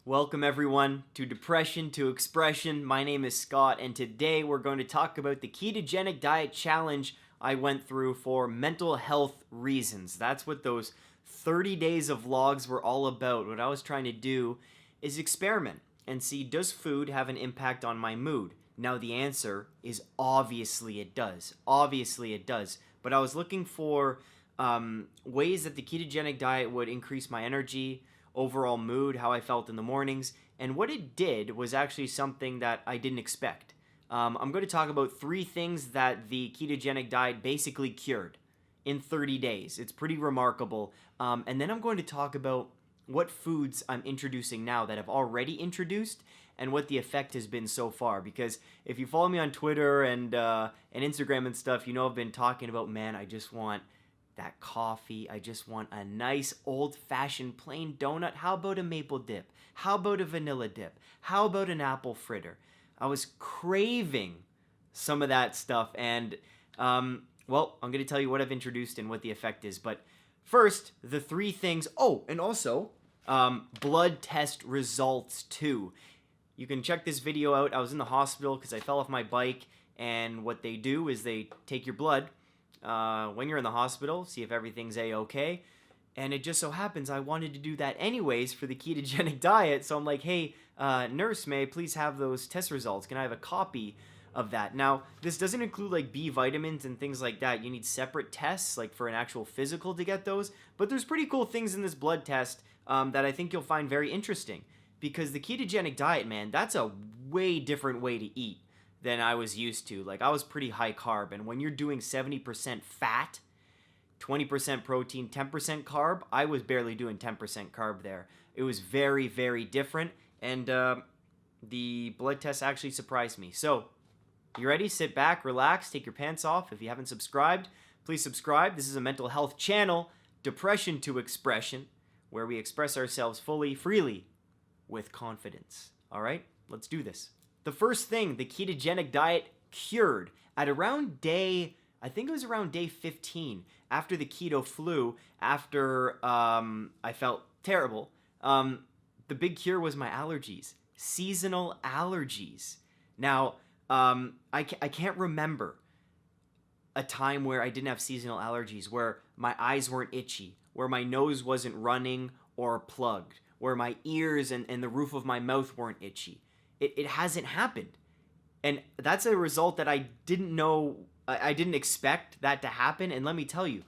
Welcome everyone to Depression to Expression. My name is Scott, and today we're going to talk about the ketogenic diet challenge I went through for mental health reasons. That's what those 30 days of vlogs were all about. What I was trying to do is experiment and see, does food have an impact on my mood? Now the answer is obviously it does. Obviously it does. But I was looking for ways that the ketogenic diet would increase my energy, overall mood, how I felt in the mornings, and what it did was actually something that I didn't expect. I'm going to talk about 3 things that the ketogenic diet basically cured in 30 days. It's pretty remarkable. And then I'm going to talk about what foods I'm introducing now that I've already introduced and what the effect has been so far. Because if you follow me on Twitter and Instagram and stuff, you know I've been talking about, man, I just want that coffee. I just want a nice old-fashioned plain donut. How about a maple dip? How about a vanilla dip? How about an apple fritter? I was craving some of that stuff, and well, I'm going to tell you what I've introduced and what the effect is. But first, the 3 things. Oh, and also blood test results too. You can check this video out. I was in the hospital because I fell off my bike, and what they do is they take your blood when you're in the hospital, see if everything's a-okay. And it just so happens I wanted to do that anyways for the ketogenic diet. So I'm like, hey, nurse, may I please have those test results? Can I have a copy of that? Now, this doesn't include like B vitamins and things like that. You need separate tests like for an actual physical to get those. But there's pretty cool things in this blood test that I think you'll find very interesting. Because the ketogenic diet, man, that's a way different way to eat than I was used to. Like, I was pretty high carb, and when you're doing 70% fat, 20% protein, 10% carb, I was barely doing 10% carb there. It was very, very different, and the blood test actually surprised me. So, you ready? Sit back, relax, take your pants off. If you haven't subscribed, please subscribe. This is a mental health channel, Depression to Expression, where we express ourselves fully, freely, with confidence. All right? Let's do this. The first thing the ketogenic diet cured at around day, I think it was around day 15, after the keto flu, after I felt terrible, the big cure was my allergies. Seasonal allergies. Now, I can't remember a time where I didn't have seasonal allergies, where my eyes weren't itchy, where my nose wasn't running or plugged, where my ears and the roof of my mouth weren't itchy. It hasn't happened. And that's a result that I didn't know, I didn't expect that to happen. And let me tell you,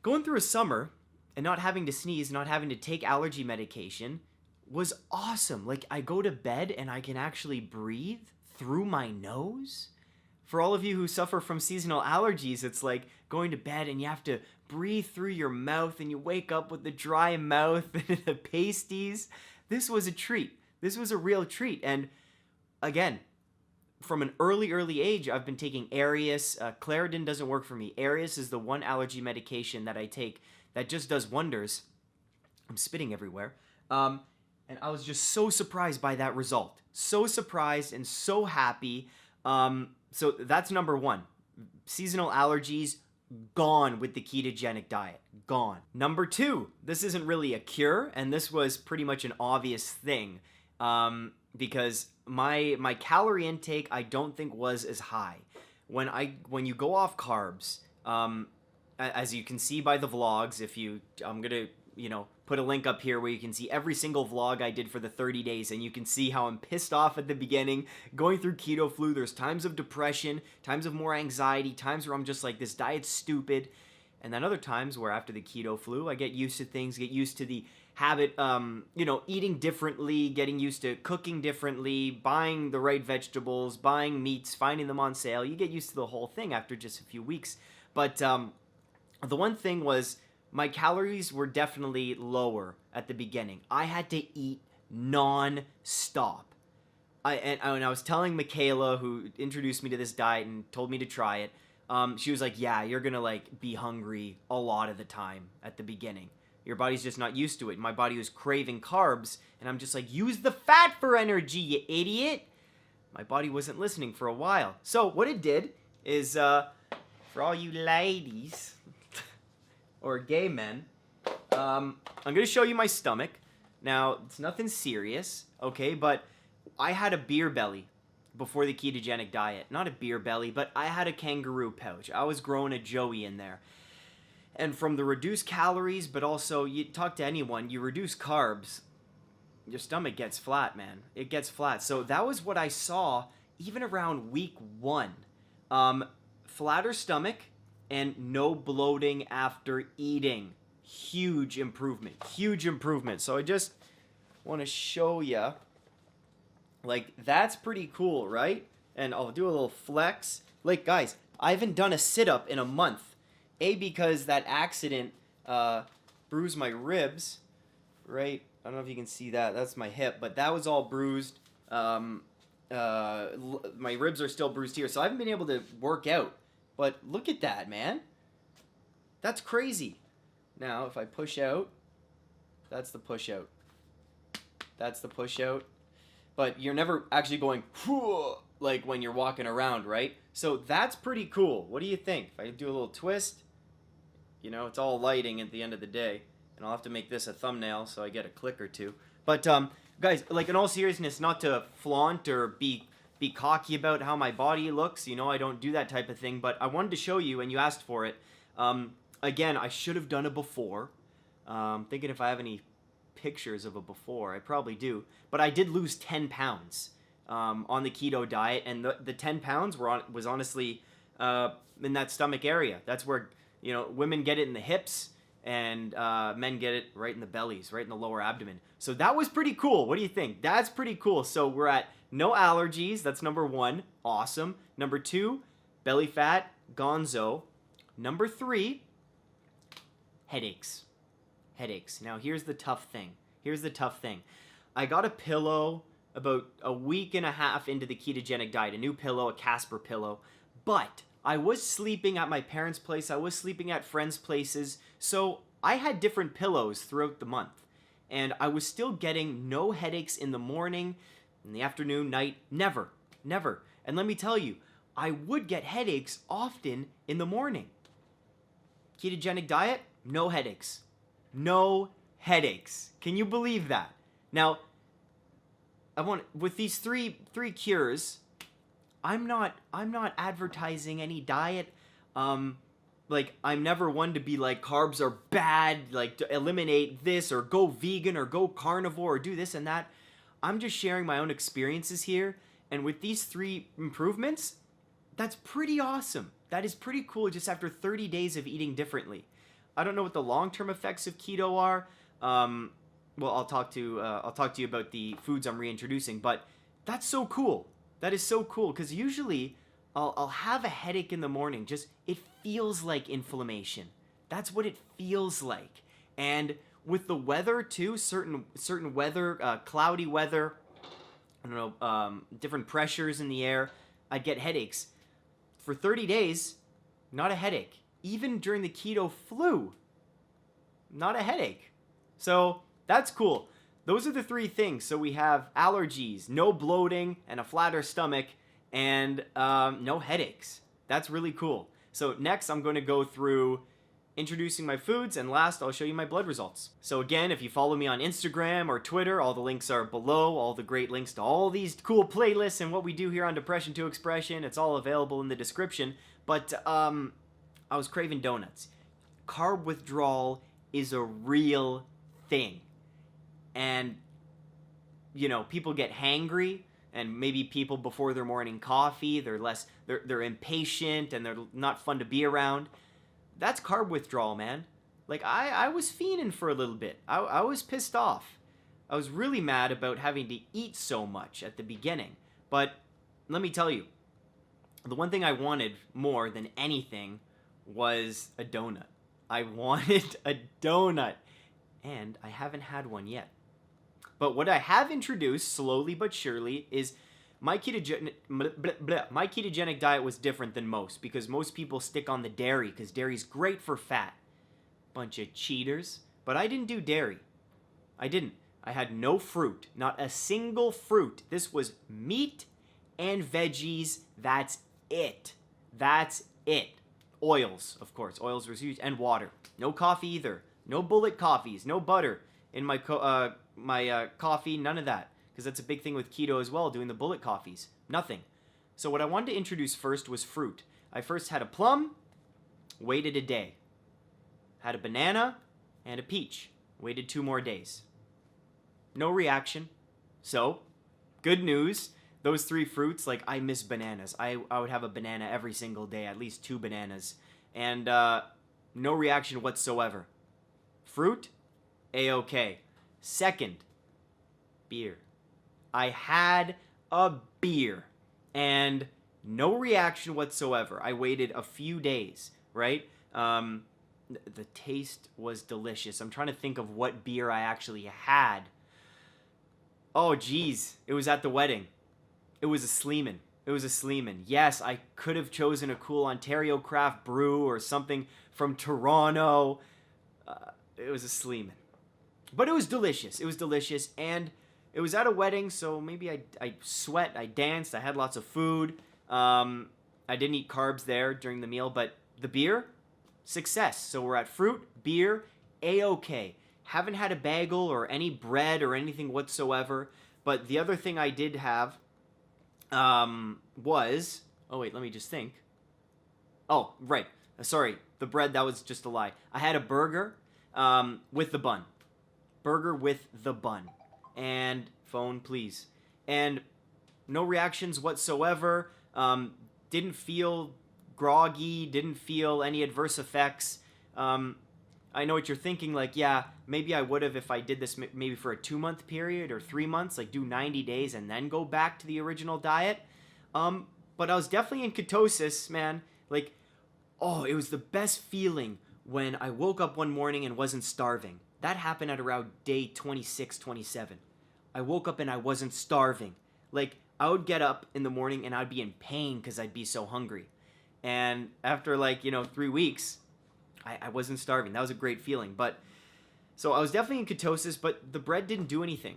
going through a summer and not having to sneeze, not having to take allergy medication was awesome. Like, I go to bed and I can actually breathe through my nose. For all of you who suffer from seasonal allergies, it's like going to bed and you have to breathe through your mouth and you wake up with the dry mouth and the pasties. This was a treat. This was a real treat. And again, from an early age, I've been taking Arius. Claritin doesn't work for me. Arius is the one allergy medication that I take that just does wonders. I'm spitting everywhere. And I was just so surprised by that result. So surprised and so happy. So that's number 1. Seasonal allergies, gone with the ketogenic diet. Gone. Number 2, this isn't really a cure, and this was pretty much an obvious thing. Because my calorie intake I don't think was as high. When you go off carbs, as you can see by the vlogs, I'm gonna put a link up here where you can see every single vlog I did for the 30 days, and you can see how I'm pissed off at the beginning, going through keto flu. There's times of depression, times of more anxiety, times where I'm just like, this diet's stupid, and then other times where after the keto flu, I get used to things, get used to the habit, eating differently, getting used to cooking differently, buying the right vegetables, buying meats, finding them on sale. You get used to the whole thing after just a few weeks. But the one thing was, my calories were definitely lower at the beginning. I had to eat non-stop. And I was telling Michaela, who introduced me to this diet and told me to try it, she was like, yeah, you're gonna like be hungry a lot of the time at the beginning. Your body's just not used to it. My body was craving carbs, and I'm just like, use the fat for energy, you idiot. My body wasn't listening for a while. So what it did is, for all you ladies or gay men, I'm going to show you my stomach. Now, it's nothing serious, okay, but I had a beer belly before the ketogenic diet. Not a beer belly, but I had a kangaroo pouch. I was growing a joey in there. And from the reduced calories, but also you talk to anyone, you reduce carbs, your stomach gets flat, man. It gets flat. So that was what I saw even around week 1. Flatter stomach and no bloating after eating. Huge improvement. Huge improvement. So I just want to show you. Like, that's pretty cool, right? And I'll do a little flex. Like, guys, I haven't done a sit-up in a month. Because that accident bruised my ribs, right? I don't know if you can see that. That's my hip, but that was all bruised. My ribs are still bruised here, so I haven't been able to work out. But look at that, man. That's crazy. Now, if I push out, that's the push out. That's the push out. But you're never actually going, like when you're walking around, right? So that's pretty cool. What do you think? If I do a little twist, you know, it's all lighting at the end of the day. And I'll have to make this a thumbnail so I get a click or two. But, guys, like, in all seriousness, not to flaunt or be cocky about how my body looks. You know, I don't do that type of thing. But I wanted to show you, and you asked for it. Again, I should have done it before. Thinking if I have any pictures of a before. I probably do. But I did lose 10 pounds on the keto diet. And the 10 pounds was honestly in that stomach area. That's where, you know, women get it in the hips. And men get it right in the bellies, right in the lower abdomen. So that was pretty cool. What do you think? That's pretty cool. So we're at no allergies. That's number 1. Awesome. Number 2, belly fat, gonzo. Number 3, headaches. Headaches. Now, here's the tough thing. I got a pillow about a week and a half into the ketogenic diet. A new pillow, a Casper pillow. But I was sleeping at my parents' place. I was sleeping at friends' places. So I had different pillows throughout the month. And I was still getting no headaches in the morning, in the afternoon, night. Never. And let me tell you, I would get headaches often in the morning. Ketogenic diet, no headaches. No headaches. Can you believe that? Now, with these three cures, I'm not advertising any diet. Like, I'm never one to be like, carbs are bad, like, to eliminate this, or go vegan, or go carnivore, or do this and that. I'm just sharing my own experiences here, and with these 3 improvements, that's pretty awesome. That is pretty cool just after 30 days of eating differently. I don't know what the long-term effects of keto are. Well, I'll talk to you about the foods I'm reintroducing, but that's so cool. That is so cool, because usually I'll have a headache in the morning. Just, it feels like inflammation. That's what it feels like. And with the weather too, certain weather, cloudy weather, I don't know, different pressures in the air, I'd get headaches. For 30 days, not a headache. Even during the keto flu, not a headache. So that's cool. Those are the 3 things. So we have allergies, no bloating, and a flatter stomach, and no headaches. That's really cool. So next, I'm going to go through introducing my foods, and last, I'll show you my blood results. So again, if you follow me on Instagram or Twitter, all the links are below, all the great links to all these cool playlists and what we do here on Depression to Expression. It's all available in the description. But I was craving donuts. Carb withdrawal is a real thing. And, you know, people get hangry, and maybe people before their morning coffee, they're impatient, and they're not fun to be around. That's carb withdrawal, man. Like, I was fiending for a little bit. I was pissed off. I was really mad about having to eat so much at the beginning. But let me tell you, the one thing I wanted more than anything was a donut. I wanted a donut, and I haven't had one yet. But what I have introduced, slowly but surely, is my ketogenic diet was different than most, because most people stick on the dairy, because dairy's great for fat. Bunch of cheaters. But I didn't do dairy. I didn't. I had no fruit. Not a single fruit. This was meat and veggies. That's it. That's it. Oils, of course. Oils were huge. And water. No coffee either. No bullet coffees. No butter in my my coffee, none of that. Because that's a big thing with keto as well, doing the bullet coffees. Nothing. So what I wanted to introduce first was fruit. I first had a plum, waited a day. Had a banana and a peach, waited 2 more days. No reaction. So, good news. Those 3 fruits, like, I miss bananas. I would have a banana every single day, at least 2 bananas. And no reaction whatsoever. Fruit, A-okay. Second, beer. I had a beer and no reaction whatsoever. I waited a few days, right? The taste was delicious. I'm trying to think of what beer I actually had. Oh, geez. It was at the wedding. It was a Sleeman. Yes, I could have chosen a cool Ontario craft brew or something from Toronto. It was a Sleeman. But it was delicious. And it was at a wedding, so maybe I sweat, I danced, I had lots of food. I didn't eat carbs there during the meal, but the beer, success. So we're at fruit, beer, A-okay. Haven't had a bagel or any bread or anything whatsoever. But the other thing I did have was... Oh, wait, let me just think. Oh, right. Sorry, the bread, that was just a lie. I had a burger with the bun. Burger with the bun. And phone, please. And no reactions whatsoever. Didn't feel groggy. Didn't feel any adverse effects. I know what you're thinking, like, yeah, maybe I would have if I did this maybe for a 2-month period or 3 months, like do 90 days and then go back to the original diet. But I was definitely in ketosis, man. Like, oh, it was the best feeling when I woke up one morning and wasn't starving. That happened at around day 26, 27. I woke up and I wasn't starving. Like, I would get up in the morning and I'd be in pain because I'd be so hungry. And after 3 weeks, I wasn't starving. That was a great feeling. But so I was definitely in ketosis, but the bread didn't do anything.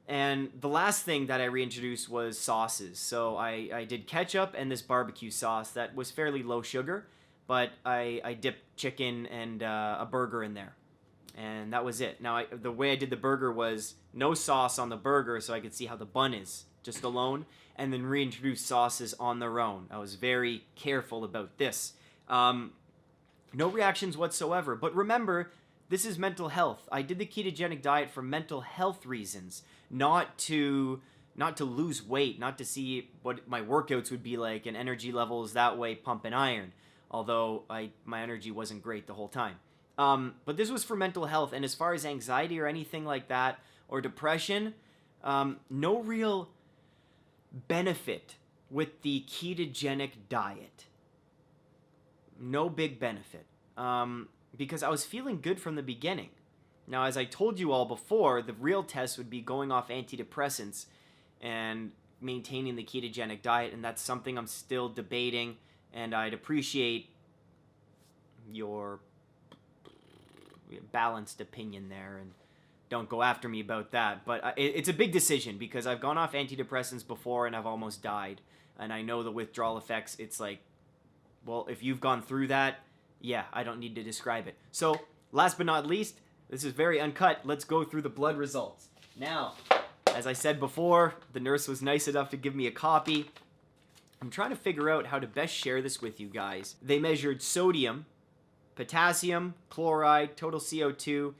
And the last thing that I reintroduced was sauces. So I did ketchup and this barbecue sauce that was fairly low sugar, but I dipped chicken and a burger in there. And that was it. Now, the way I did the burger was no sauce on the burger so I could see how the bun is, just alone, and then reintroduce sauces on their own. I was very careful about this. No reactions whatsoever. But remember, this is mental health. I did the ketogenic diet for mental health reasons, not to lose weight, not to see what my workouts would be like and energy levels that way pumping iron, although my energy wasn't great the whole time. But this was for mental health, and as far as anxiety or anything like that, or depression, no real benefit with the ketogenic diet. No big benefit. Because I was feeling good from the beginning. Now, as I told you all before, the real test would be going off antidepressants and maintaining the ketogenic diet, and that's something I'm still debating, and I'd appreciate your balanced opinion there, and don't go after me about that. But it's a big decision because I've gone off antidepressants before and I've almost died, and I know the withdrawal effects. It's like, well, if you've gone through that, yeah, I don't need to describe it. So, last but not least, this is very uncut. Let's go through the blood results. Now, as I said before, the nurse was nice enough to give me a copy. I'm trying to figure out how to best share this with you guys. They measured sodium, potassium, chloride, total CO2,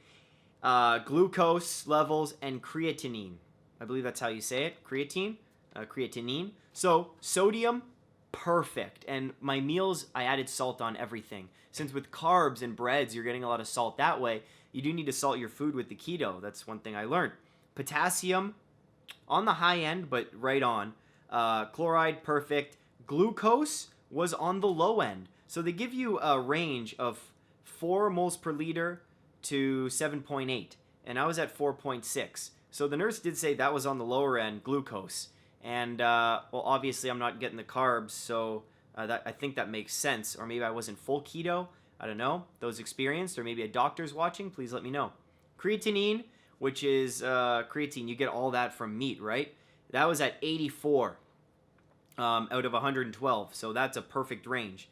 glucose levels, and creatinine. I believe that's how you say it. Creatinine. So, sodium, perfect. And my meals, I added salt on everything. Since with carbs and breads, you're getting a lot of salt that way, you do need to salt your food with the keto. That's one thing I learned. Potassium, on the high end, but right on. Chloride, perfect. Glucose was on the low end. So they give you a range of 4 moles per liter to 7.8. And I was at 4.6. So the nurse did say that was on the lower end, glucose. And, well, obviously I'm not getting the carbs, so I think that makes sense. Or maybe I wasn't full keto. I don't know. Those experienced, or maybe a doctor's watching, please let me know. Creatinine, which is creatine. You get all that from meat, right? That was at 84 out of 112, so that's a perfect range.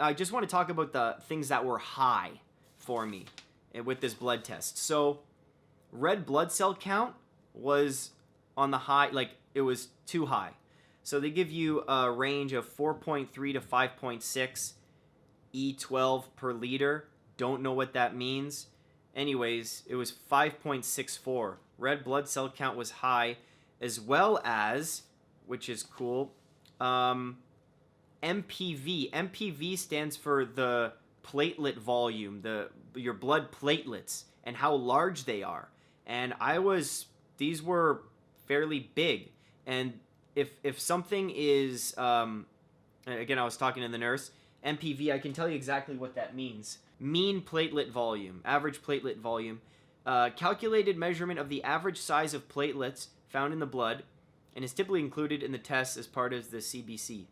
I just want to talk about the things that were high for me with this blood test. So red blood cell count was on the high, like it was too high. So they give you a range of 4.3 to 5.6 E12 per liter. Don't know what that means. Anyways, it was 5.64. Red blood cell count was high, as well as, which is cool, MPV. MPV stands for the platelet volume, your blood platelets, and how large they are. And these were fairly big. And if something is, again, I was talking to the nurse, MPV, I can tell you exactly what that means. Mean platelet volume, average platelet volume, calculated measurement of the average size of platelets found in the blood, and is typically included in the test as part of the CBC.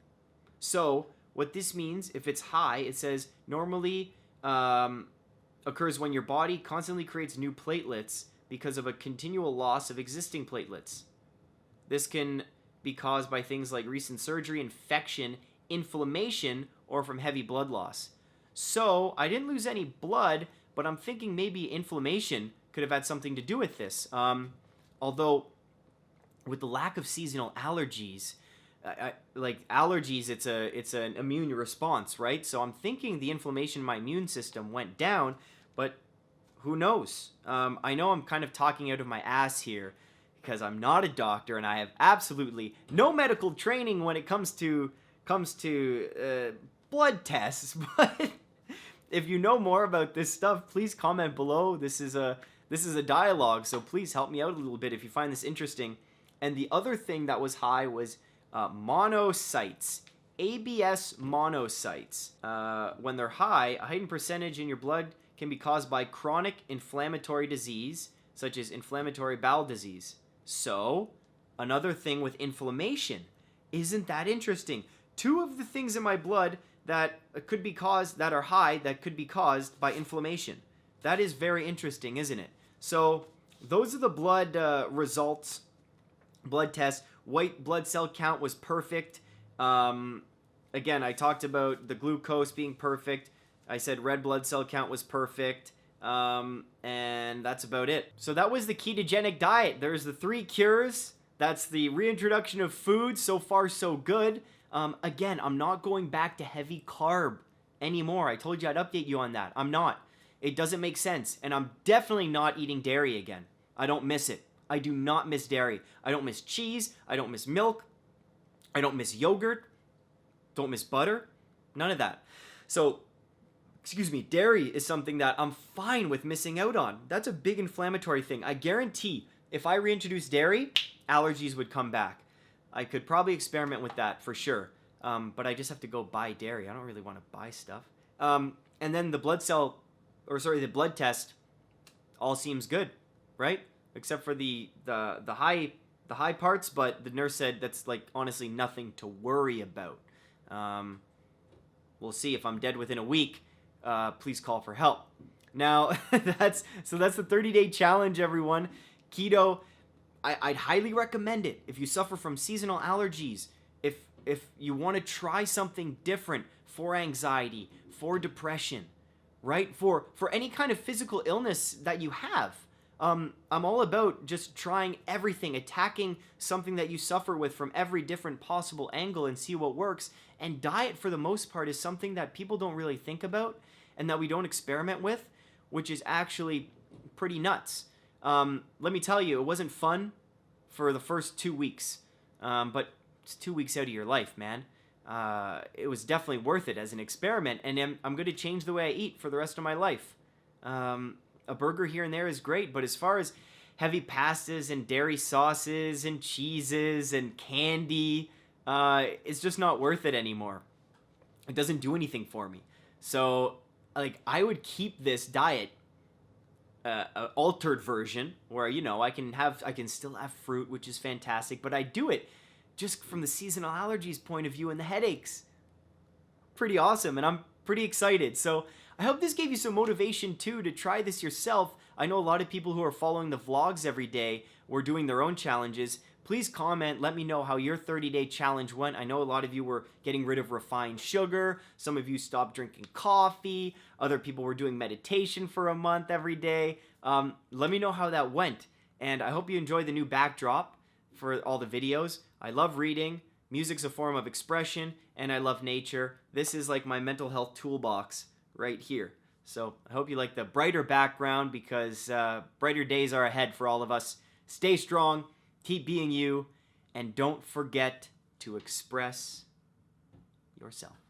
So, what this means, if it's high, it says normally occurs when your body constantly creates new platelets because of a continual loss of existing platelets. This can be caused by things like recent surgery, infection, inflammation, or from heavy blood loss. So, I didn't lose any blood, but I'm thinking maybe inflammation could have had something to do with this. Although, with the lack of seasonal allergies, like allergies, it's an immune response, right? So I'm thinking the inflammation in my immune system went down, but who knows? I know I'm kind of talking out of my ass here because I'm not a doctor and I have absolutely no medical training when it comes to blood tests. But if you know more about this stuff, please comment below. This is a dialogue, so please help me out a little bit if you find this interesting. And the other thing that was high was monocytes, ABS monocytes. When they're high, a heightened percentage in your blood can be caused by chronic inflammatory disease, such as inflammatory bowel disease. So, another thing with inflammation. Isn't that interesting? Two of the things in my blood that could be caused, that are high, that could be caused by inflammation. That is very interesting, isn't it? So, those are the blood results, blood tests. White blood cell count was perfect. Again, I talked about the glucose being perfect. I said red blood cell count was perfect. And that's about it. So that was the ketogenic diet. There's the 3 cures. That's the reintroduction of food. So far, so good. Again, I'm not going back to heavy carb anymore. I told you I'd update you on that. I'm not. It doesn't make sense. And I'm definitely not eating dairy again. I don't miss it. I do not miss dairy. I don't miss cheese. I don't miss milk. I don't miss yogurt. Don't miss butter. None of that. So, excuse me, dairy is something that I'm fine with missing out on. That's a big inflammatory thing. I guarantee if I reintroduce dairy, allergies would come back. I could probably experiment with that for sure. But I just have to go buy dairy. I don't really want to buy stuff. And then the blood test all seems good, right? Except for the high parts, but the nurse said that's like honestly nothing to worry about. We'll see. If I'm dead within a week, please call for help. Now that's the 30-day challenge, everyone. Keto, I'd highly recommend it if you suffer from seasonal allergies. If you want to try something different for anxiety, for depression, right? For any kind of physical illness that you have. I'm all about just trying everything, attacking something that you suffer with from every different possible angle and see what works. And diet, for the most part, is something that people don't really think about and that we don't experiment with, which is actually pretty nuts. Let me tell you, it wasn't fun for the first 2 weeks, but it's 2 weeks out of your life, man. It was definitely worth it as an experiment, and I'm going to change the way I eat for the rest of my life. A burger here and there is great, but as far as heavy pastas and dairy sauces and cheeses and candy, it's just not worth it anymore. It doesn't do anything for me. So, like, I would keep this diet, altered version, where, you know, I can still have fruit, which is fantastic, but I do it just from the seasonal allergies point of view and the headaches. Pretty awesome, and I'm pretty excited. So I hope this gave you some motivation too to try this yourself. I know a lot of people who are following the vlogs every day were doing their own challenges. Please comment, let me know how your 30-day challenge went. I know a lot of you were getting rid of refined sugar. Some of you stopped drinking coffee. Other people were doing meditation for a month every day. Let me know how that went. And I hope you enjoy the new backdrop for all the videos. I love reading. Music's a form of expression, and I love nature. This is like my mental health toolbox right here. So I hope you like the brighter background, because brighter days are ahead for all of us. Stay strong. Keep being you, and don't forget to express yourself.